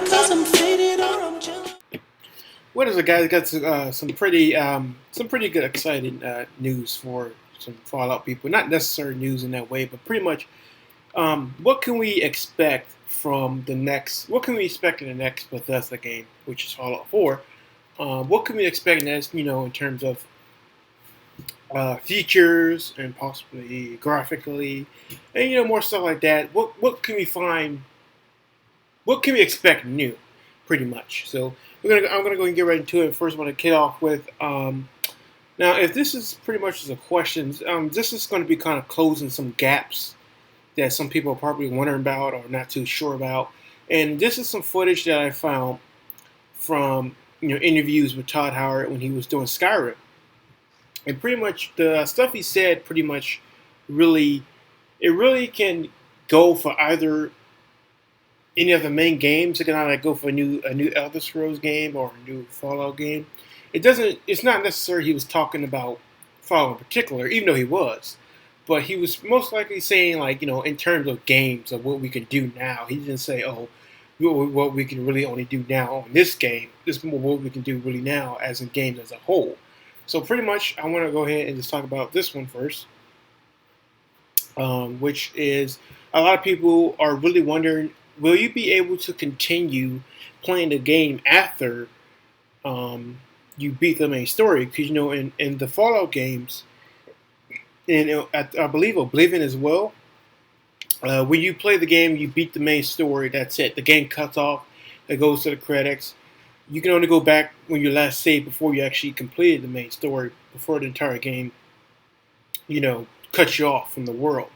because I'm faded or I'm jealous. What is it, guys? Got some pretty good, exciting news for some Fallout people. Not necessarily news in that way, but pretty much, what can we expect from the next? What can we expect in the next Bethesda game, which is Fallout 4? What can we expect next? In terms of features and possibly graphically, and more stuff like that. What can we find? What can we expect new? Pretty much. So I'm gonna go and get right into it. First, I want to kick off with now, if this is pretty much the questions, this is going to be kind of closing some gaps that some people are probably wondering about or not too sure about. And this is some footage that I found from interviews with Todd Howard when he was doing Skyrim, and pretty much the stuff he said pretty much really it really can go for either any of the main games. It can either go for a new Elder Scrolls game or a new Fallout game. It doesn't. It's not necessary he was talking about Fallout in particular, even though he was. But he was most likely saying, like, in terms of games of what we can do now. He didn't say, oh, what we can really only do now on this game. This is more what we can do really now as in games as a whole. So pretty much, I want to go ahead and just talk about this one first, which is a lot of people are really wondering, will you be able to continue playing the game after you beat the main story? Because in the Fallout games, and I believe Oblivion as well, when you play the game, you beat the main story. That's it. The game cuts off. It goes to the credits. You can only go back when you last saved before you actually completed the main story, before the entire game, cuts you off from the world.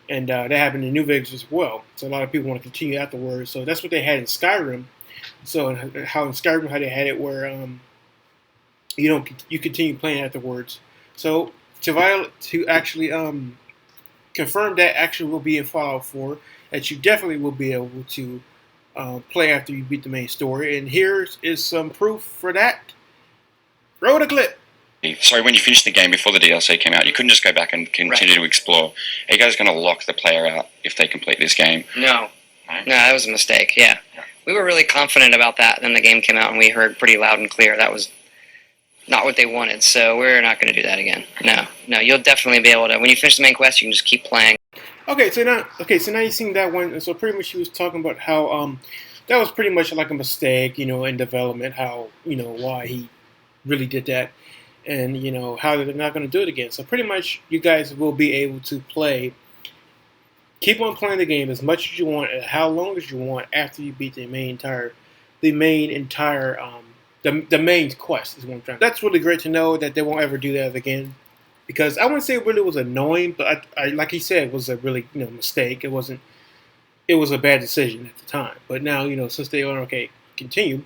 And that happened in New Vegas as well. So a lot of people want to continue afterwards. So that's what they had in Skyrim. So how in Skyrim how they had it where you continue playing afterwards. So to actually confirm that actually will be in Fallout 4, that you definitely will be able to play after you beat the main story. And here is some proof for that. Roll the clip. Sorry, when you finished the game before the DLC came out, you couldn't just go back and continue to explore. Are you guys going to lock the player out if they complete this game? No, that was a mistake, yeah. We were really confident about that. Then the game came out and we heard pretty loud and clear that was not what they wanted, so we're not going to do that again. No, you'll definitely be able to. When you finish the main quest, you can just keep playing. Okay, so now you've seen that one. So pretty much she was talking about how that was pretty much like a mistake, in development, how, why he really did that. And, how they're not going to do it again. So pretty much you guys will be able to keep on playing the game as much as you want, and how long as you want after you beat the main quest is what I'm trying. That's really great to know that they won't ever do that again. Because I wouldn't say it really was annoying, but I like he said, it was a really, mistake. It was a bad decision at the time. But now, since they are, continue.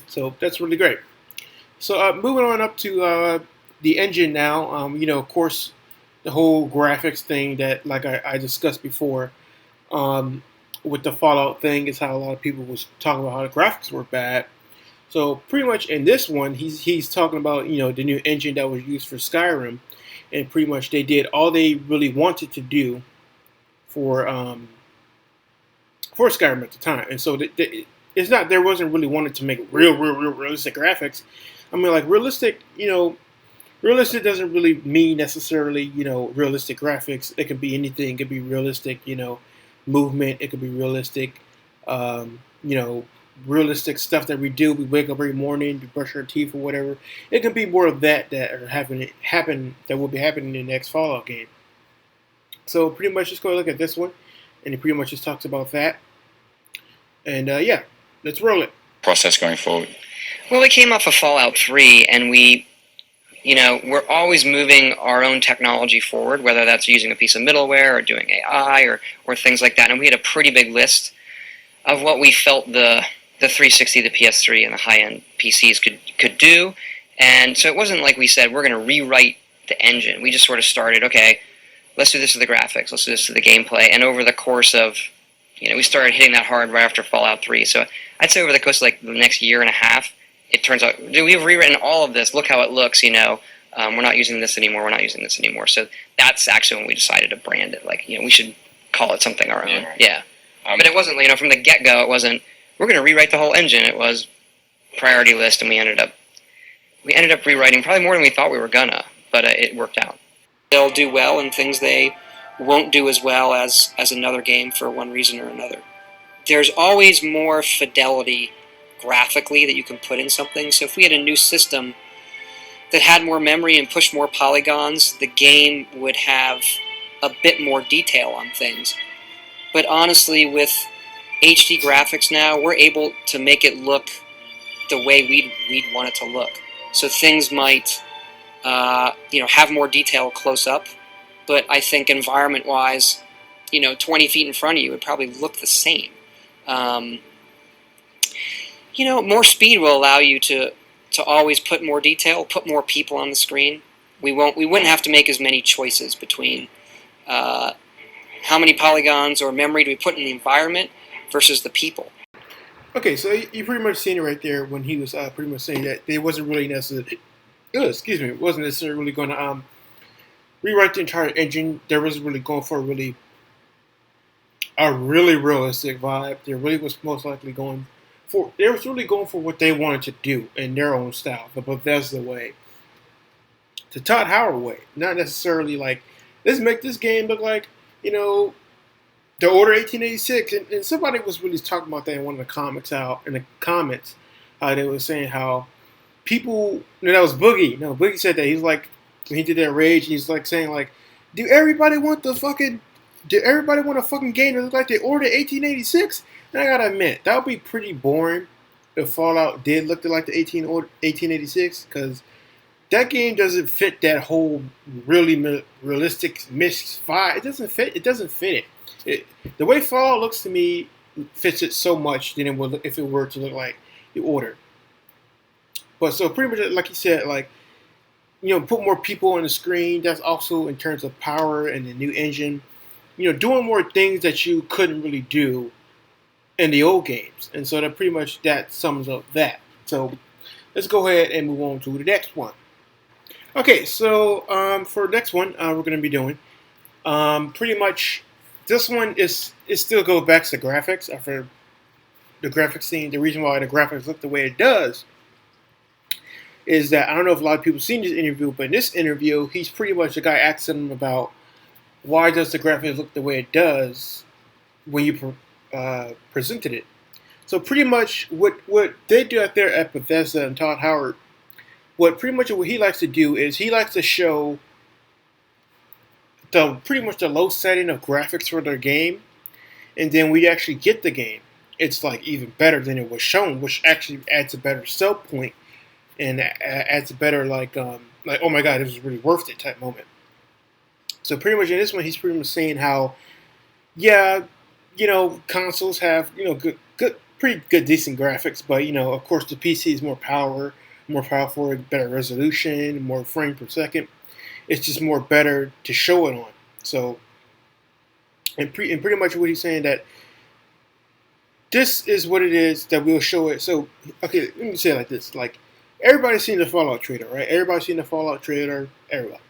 So that's really great. So moving on up to the engine now, of course, the whole graphics thing that, like I discussed before, with the Fallout thing, is how a lot of people was talking about how the graphics were bad. So pretty much in this one, he's talking about the new engine that was used for Skyrim, and pretty much they did all they really wanted to do for Skyrim at the time, and so it's not there wasn't really wanted to make real realistic graphics. I mean, like realistic, realistic doesn't really mean necessarily, realistic graphics. It could be anything. It could be realistic, movement. It could be realistic, realistic stuff that we do. We wake up every morning, we brush our teeth or whatever. It can be more of that are happen that will be happening in the next Fallout game. So pretty much just go look at this one, and it pretty much just talks about that. And yeah, let's roll it. Process going forward. Well, we came off of Fallout 3, and we're always moving our own technology forward, whether that's using a piece of middleware or doing AI or things like that. And we had a pretty big list of what we felt the 360, the PS3, and the high-end PCs could do. And so it wasn't like we said, we're going to rewrite the engine. We just sort of started, okay, let's do this to the graphics, let's do this to the gameplay. And over the course of, we started hitting that hard right after Fallout 3. So I'd say over the course of like the next year and a half, it turns out, we've rewritten all of this. Look how it looks, we're not using this anymore, we're not using this anymore. So that's actually when we decided to brand it. Like, we should call it something our own. Yeah. But it wasn't, from the get-go, it wasn't, we're going to rewrite the whole engine. It was priority list, and we ended up rewriting probably more than we thought we were gonna, but it worked out. They'll do well, and things they won't do as well as another game for one reason or another. There's always more fidelity graphically that you can put in something. So if we had a new system that had more memory and pushed more polygons, the game would have a bit more detail on things. But honestly, with HD graphics now, we're able to make it look the way we'd want it to look. So things might have more detail close up, but I think environment-wise, 20 feet in front of you would probably look the same. More speed will allow you to always put more detail, put more people on the screen. We wouldn't have to make as many choices between how many polygons or memory do we put in the environment versus the people. Okay, so you pretty much seen it right there when he was pretty much saying that it wasn't really necessarily, wasn't necessarily going to rewrite the entire engine. They wasn't really going for a really realistic vibe. They really was most likely going for what they wanted to do in their own style, the Bethesda way, the Todd Howard way, not necessarily like let's make this game look like the Order 1886, and somebody was really talking about that in one of the comments how they were saying how people, that was Boogie. No, Boogie said that. He's like, when he did that Rage, he's like saying like, do everybody want a fucking game that look like the Order 1886? And I gotta admit, that would be pretty boring if Fallout did look like the 1886, because that game doesn't fit that whole really realistic mixed vibe. It doesn't fit it. The way Fallout looks to me fits it so much than it would if it were to look like the Order. But so pretty much like you said, like put more people on the screen. That's also in terms of power and the new engine. Doing more things that you couldn't really do in the old games. And so that sums up that. So let's go ahead and move on to the next one. Okay, so for the next one we're going to be doing pretty much. This one still goes back to the graphics. After the graphics scene, the reason why the graphics look the way it does is that I don't know if a lot of people seen this interview, but in this interview, he's pretty much the guy asking him about why does the graphics look the way it does when you presented it. So pretty much what they do out there at Bethesda and Todd Howard, what he likes to do is he likes to show pretty much the low setting of graphics for their game, and then we actually get the game. It's like even better than it was shown, which actually adds a better sell point and adds a better like oh my god, this is really worth it type moment. So pretty much in this one, he's pretty much saying how consoles have pretty good decent graphics, but of course the PC is more powerful, better resolution, more frame per second. It's just more better to show it on. So, and pretty much what he's saying that this is what it is that we'll show it. So, okay, let me say it like this: like everybody's seen the Fallout trailer, right? Everybody's seen the Fallout trailer. Everybody,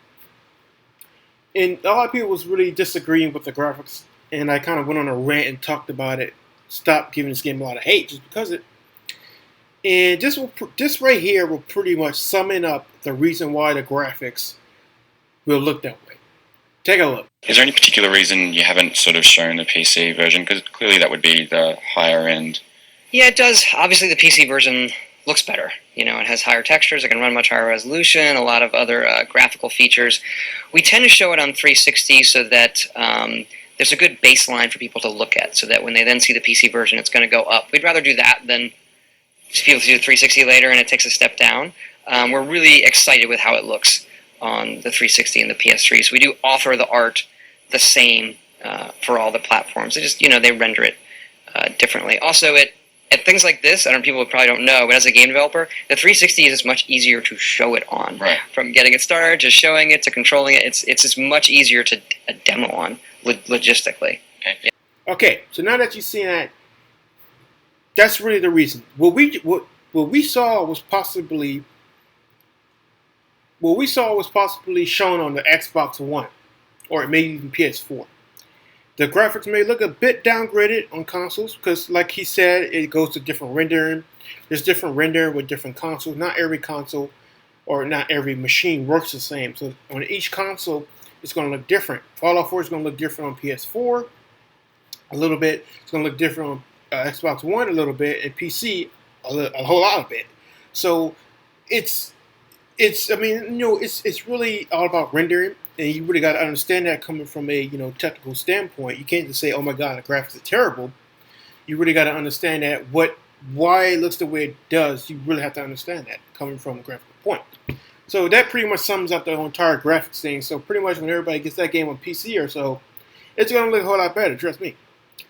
and a lot of people was really disagreeing with the graphics, and I kind of went on a rant and talked about it. Stopped giving this game a lot of hate just because it. And this right here will pretty much summing up the reason why the graphics will look that way. Take a look. Is there any particular reason you haven't sort of shown the PC version? Because clearly that would be the higher end. Yeah, it does. Obviously, the PC version looks better. It has higher textures. It can run much higher resolution. A lot of other graphical features. We tend to show it on 360 so that there's a good baseline for people to look at, so that when they then see the PC version, it's going to go up. We'd rather do that than people see the 360 later and it takes a step down. We're really excited with how it looks on the 360 and the PS3. So we do offer the art the same for all the platforms. They just, they render it differently. Also, at things like this, I don't know, people probably don't know, but as a game developer, the 360 is just much easier to show it on. Right. From getting it started to showing it to controlling it, it's just much easier to demo on logistically. Okay. Okay, so now that you've seen that, that's really the reason. What we saw was possibly shown on the Xbox One, or maybe even PS4. The graphics may look a bit downgraded on consoles because, like he said, it goes to different rendering. There's different rendering with different consoles. Not every console or not every machine works the same. So on each console, it's going to look different. Fallout 4 is going to look different on PS4 a little bit. It's going to look different on Xbox One a little bit, and PC a whole lot of it. So it's I mean, it's really all about rendering, and you really got to understand that coming from a technical standpoint. You can't just say, "Oh my God, the graphics are terrible." You really got to understand that why it looks the way it does. You really have to understand that coming from a graphical point. So that pretty much sums up the whole entire graphics thing. So pretty much when everybody gets that game on PC or so, it's going to look a whole lot better. Trust me.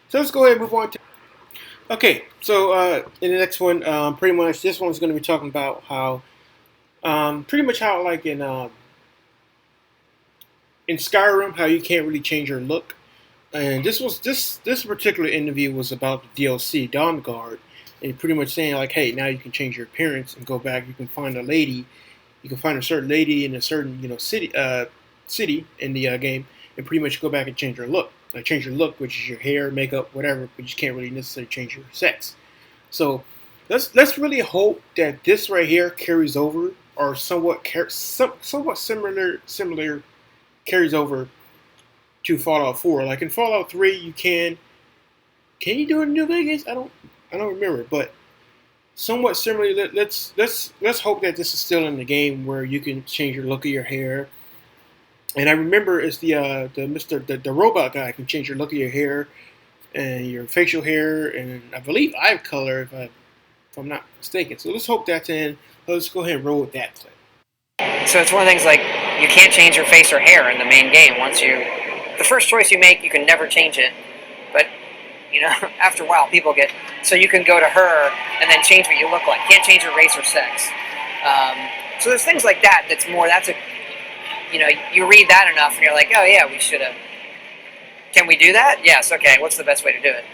So let's go ahead and move on to. Okay, so in the next one, pretty much this one's going to be talking about how. Pretty much how like in Skyrim, how you can't really change your look, and this particular interview was about the DLC Dawn Guard, and pretty much saying like, hey, now you can change your appearance and go back. You can find a lady, you can find a certain lady in a certain city in the game, and pretty much go back and change your look, which is your hair, makeup, whatever, but you can't really necessarily change your sex. So let's really hope that this right here carries over, or somewhat similar carries over to Fallout 4. Like in Fallout 3, you can you do it in New Vegas? I don't remember, but somewhat similarly. Let's hope that this is still in the game where you can change your look of your hair. And I remember it's the robot guy can change your look of your hair and your facial hair, and I believe eye color if I'm not mistaken. So let's hope that's in. Let's go ahead and roll with that clip. So it's one of the things like you can't change your face or hair in the main game. The first choice you make, you can never change it. But after a while, people get so you can go to her and then change what you look like. Can't change your race or sex. So there's things like that. You read that enough and you're like, oh yeah, we should have. Can we do that? Yes. Okay. What's the best way to do it?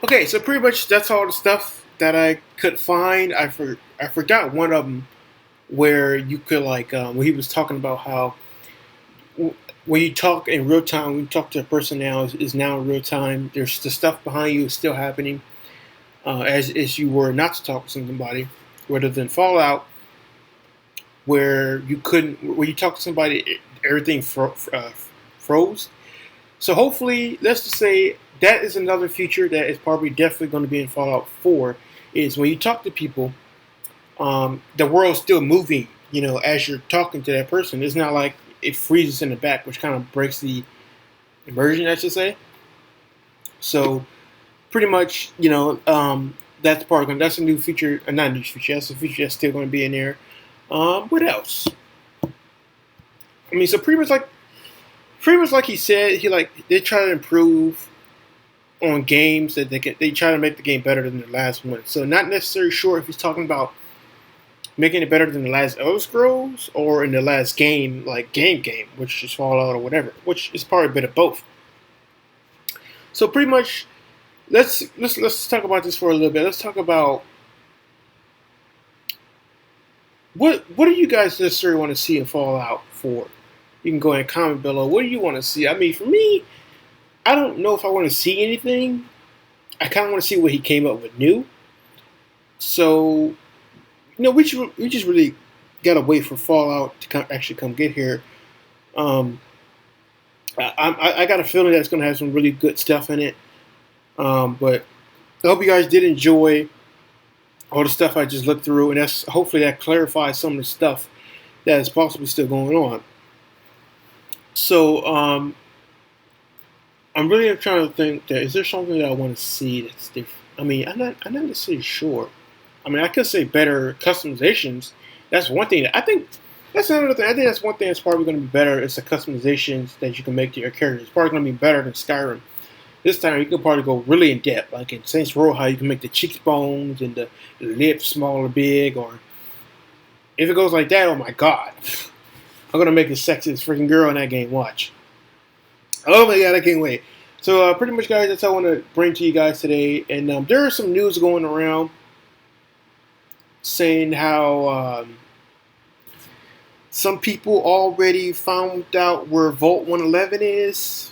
Okay, so pretty much that's all the stuff that I could find. I forgot one of them where you could when he was talking about how when you talk in real time, when you talk to a person now is now in real time. There's the stuff behind you is still happening as you were not to talk to somebody, rather than Fallout where you talk to somebody, everything froze. So hopefully, let's just say that is another feature that is probably definitely going to be in Fallout 4. Is when you talk to people, the world's still moving. As you're talking to that person, it's not like it freezes in the back, which kind of breaks the immersion, I should say. So, pretty much, that's that's a new feature, not a new feature. That's a feature that's still going to be in there. What else? I mean, so pretty much like he said, they try to improve on games that they try to make the game better than the last one. So not necessarily sure if he's talking about making it better than the last Elder Scrolls or in the last game, like game, which is Fallout or whatever, which is probably a bit of both. So pretty much, let's talk about this for a little bit. Let's talk about what do you guys necessarily want to see in Fallout 4? You can go ahead and comment below. What do you want to see? I mean, for me, I don't know if I want to see anything. I kind of want to see what he came up with new. So, we just really gotta wait for Fallout to actually come get here. I got a feeling that it's gonna have some really good stuff in it. But I hope you guys did enjoy all the stuff I just looked through, and hopefully that clarifies some of the stuff that is possibly still going on. So, I'm really trying to think that is there something that I want to see that's different. I mean, I'm not necessarily sure. I mean, I could say better customizations. That's one thing. I think that's another thing. I think that's one thing that's probably going to be better. Is the customizations that you can make to your characters. It's probably going to be better than Skyrim. This time you can probably go really in depth, like in Saints Row, how you can make the cheekbones and the lips small or big. Or if it goes like that, oh my God, I'm gonna make the sexiest freaking girl in that game. Watch. Oh my God, I can't wait. So pretty much, guys, that's all I want to bring to you guys today. And there is some news going around saying how some people already found out where Vault 111 is.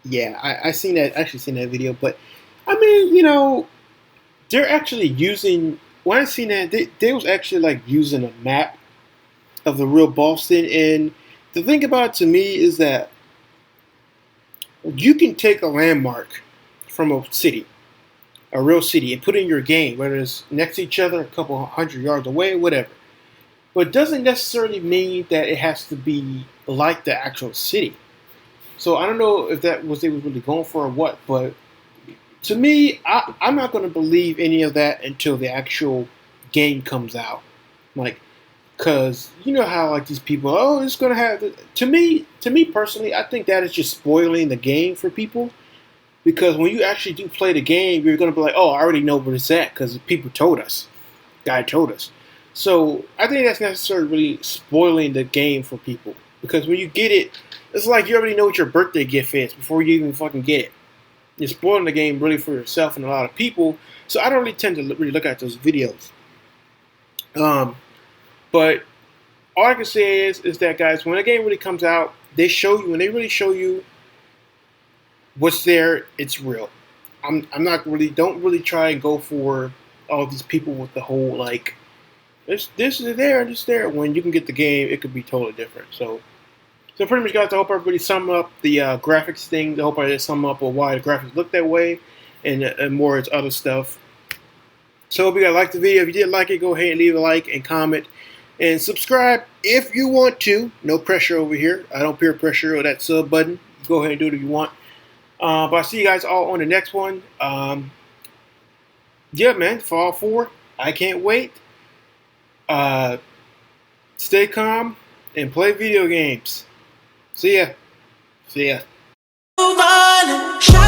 Yeah, I seen that. Actually, seen that video. But I mean, you know, they're actually using. When I seen that, they was actually like using a map of the real Boston. And the thing about it to me is that you can take a landmark from a city, a real city, and put it in your game, whether it's next to each other, a couple hundred yards away, whatever. But it doesn't necessarily mean that it has to be like the actual city. So I don't know if that was they were really going for or what, but to me, I'm not going to believe any of that until the actual game comes out. Like, cause you know how like these people, oh, it's going to have. To me personally, I think that is just spoiling the game for people. Because when you actually do play the game, you're going to be like, oh, I already know where it's at because people told us. Guy told us. So I think that's necessarily really spoiling the game for people. Because when you get it, it's like you already know what your birthday gift is before you even fucking get it. You're spoiling the game really for yourself and a lot of people. So I don't really tend to really look at those videos. But all I can say is that guys, when a game really comes out, they show you when they really show you what's there, it's real. I'm not really don't really try and go for all these people with the whole like this is there and this there. When you can get the game, it could be totally different. So pretty much, guys, I hope everybody sum up the graphics thing. I hope I sum up why the graphics look that way, and more as other stuff. So I hope you guys liked the video. If you did like it, go ahead and leave a like and comment and subscribe if you want to. No pressure over here. I don't peer pressure or that sub button. Go ahead and do it if you want. But I'll see you guys all on the next one. Yeah, man, Fall 4. I can't wait. Stay calm and play video games. See ya. See ya. Move on and shine.